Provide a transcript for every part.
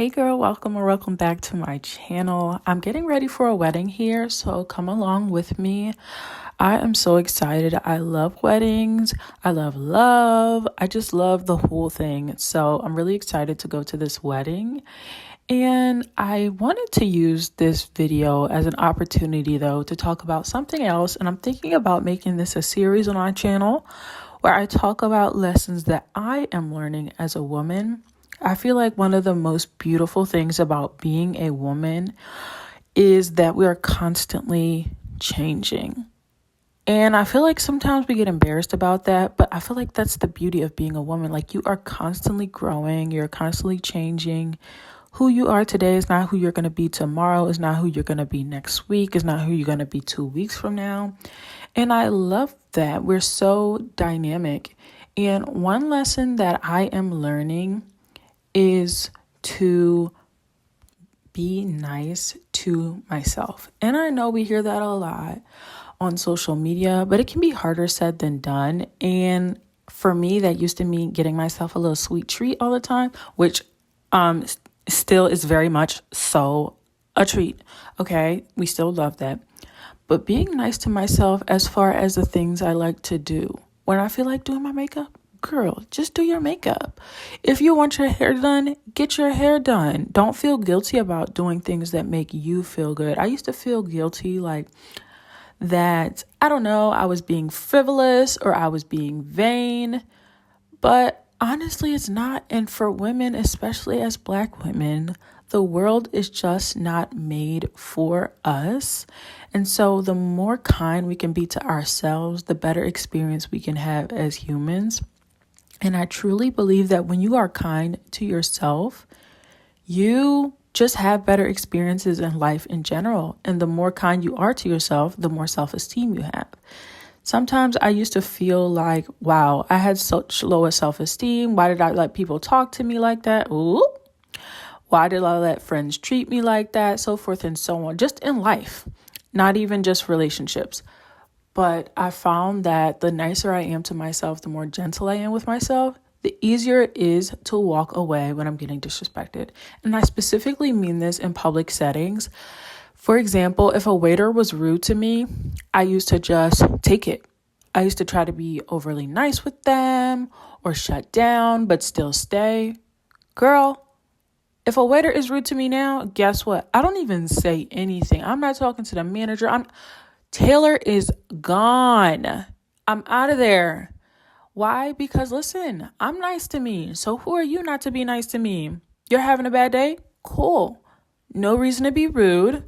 Hey girl, welcome or welcome back to my channel. I'm getting ready for a wedding here, so come along with me. I am so excited. I love weddings. I love love. I just love the whole thing. So I'm really excited to go to this wedding. And I wanted to use this video as an opportunity though to talk about something else. And I'm thinking about making this a series on our channel where I talk about lessons that I am learning as a woman. I feel like one of the most beautiful things about being a woman is that we are constantly changing. And I feel like sometimes we get embarrassed about that, but I feel like that's the beauty of being a woman. Like you are constantly growing, you're constantly changing. Who you are today is not who you're going to be tomorrow, is not who you're going to be next week, is not who you're going to be 2 weeks from now. And I love that. We're so dynamic. And one lesson that I am learning is to be nice to myself. And I know we hear that a lot on social media, but it can be harder said than done. And for me, that used to mean getting myself a little sweet treat all the time, which still is very much so a treat. Okay, we still love that. But being nice to myself as far as the things I like to do. When I feel like doing my makeup, girl, just do your makeup. If you want your hair done, get your hair done. Don't feel guilty about doing things that make you feel good. I used to feel guilty like that, I don't know, I was being frivolous or I was being vain. But honestly, it's not. And for women, especially as Black women, the world is just not made for us. And so the more kind we can be to ourselves, the better experience we can have as humans. And I truly believe that when you are kind to yourself, you just have better experiences in life in general. And the more kind you are to yourself, the more self-esteem you have. Sometimes I used to feel like, wow, I had such low self-esteem. Why did I let people talk to me like that? Ooh. Why did I let friends treat me like that? So forth and so on. Just in life, not even just relationships. But I found that the nicer I am to myself, the more gentle I am with myself, the easier it is to walk away when I'm getting disrespected. And I specifically mean this in public settings. For example, if a waiter was rude to me, I used to just take it. I used to try to be overly nice with them or shut down, but still stay. Girl, if a waiter is rude to me now, guess what? I don't even say anything. I'm not talking to the manager. Taylor is gone. I'm out of there. Why? Because listen, I'm nice to me. So who are you not to be nice to me? You're having a bad day? Cool. No reason to be rude.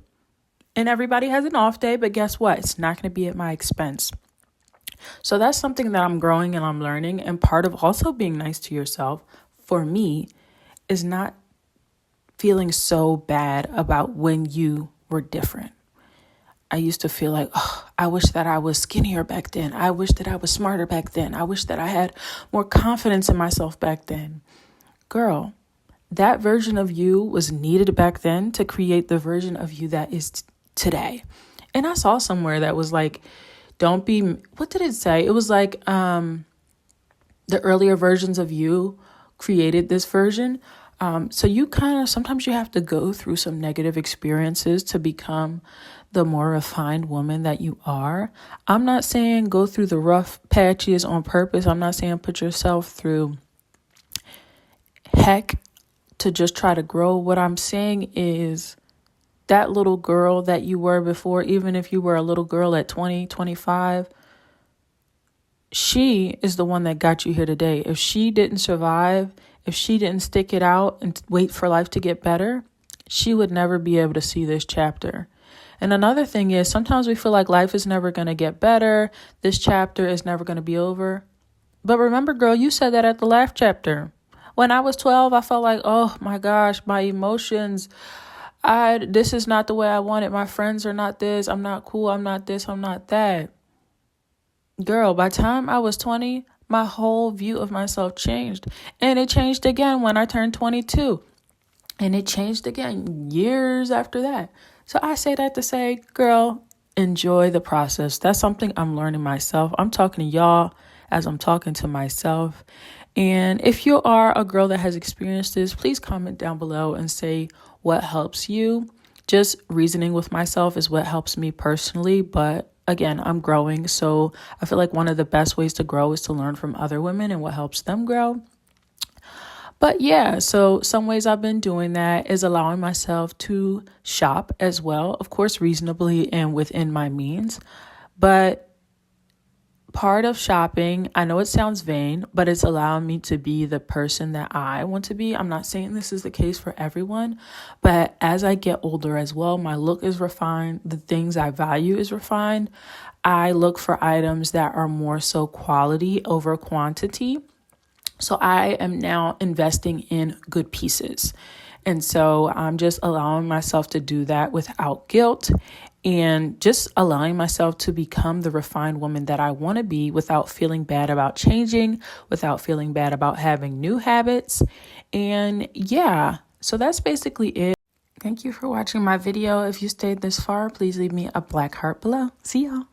And everybody has an off day, but guess what? It's not going to be at my expense. So that's something that I'm growing and I'm learning. And part of also being nice to yourself, for me, is not feeling so bad about when you were different. I used to feel like, oh, I wish that I was skinnier back then. I wish that I was smarter back then. I wish that I had more confidence in myself back then. Girl, that version of you was needed back then to create the version of you that is today. And I saw somewhere that was like, don't be, what did it say? It was like the earlier versions of you created this version. So you sometimes you have to go through some negative experiences to become the more refined woman that you are. I'm not saying go through the rough patches on purpose. I'm not saying put yourself through heck to just try to grow. What I'm saying is that little girl that you were before, even if you were a little girl at 20, 25, she is the one that got you here today. If she didn't survive, if she didn't stick it out and wait for life to get better, she would never be able to see this chapter. And another thing is sometimes we feel like life is never going to get better. This chapter is never going to be over. But remember, girl, you said that at the last chapter. When I was 12, I felt like, oh my gosh, my emotions. This is not the way I want it. My friends are not this. I'm not cool. I'm not this. I'm not that. Girl, by the time I was 20, my whole view of myself changed. And it changed again when I turned 22. And it changed again years after that. So I say that to say, girl, enjoy the process. That's something I'm learning myself. I'm talking to y'all as I'm talking to myself. And if you are a girl that has experienced this, please comment down below and say what helps you. Just reasoning with myself is what helps me personally. But again, I'm growing. So I feel like one of the best ways to grow is to learn from other women and what helps them grow. But yeah, so some ways I've been doing that is allowing myself to shop as well, of course, reasonably and within my means. But part of shopping, I know it sounds vain, but it's allowing me to be the person that I want to be. I'm not saying this is the case for everyone, but as I get older as well, my look is refined. The things I value is refined. I look for items that are more so quality over quantity. So I am now investing in good pieces. And so I'm just allowing myself to do that without guilt and just allowing myself to become the refined woman that I want to be without feeling bad about changing, without feeling bad about having new habits. And yeah, so that's basically it. Thank you for watching my video. If you stayed this far, please leave me a black heart below. See y'all.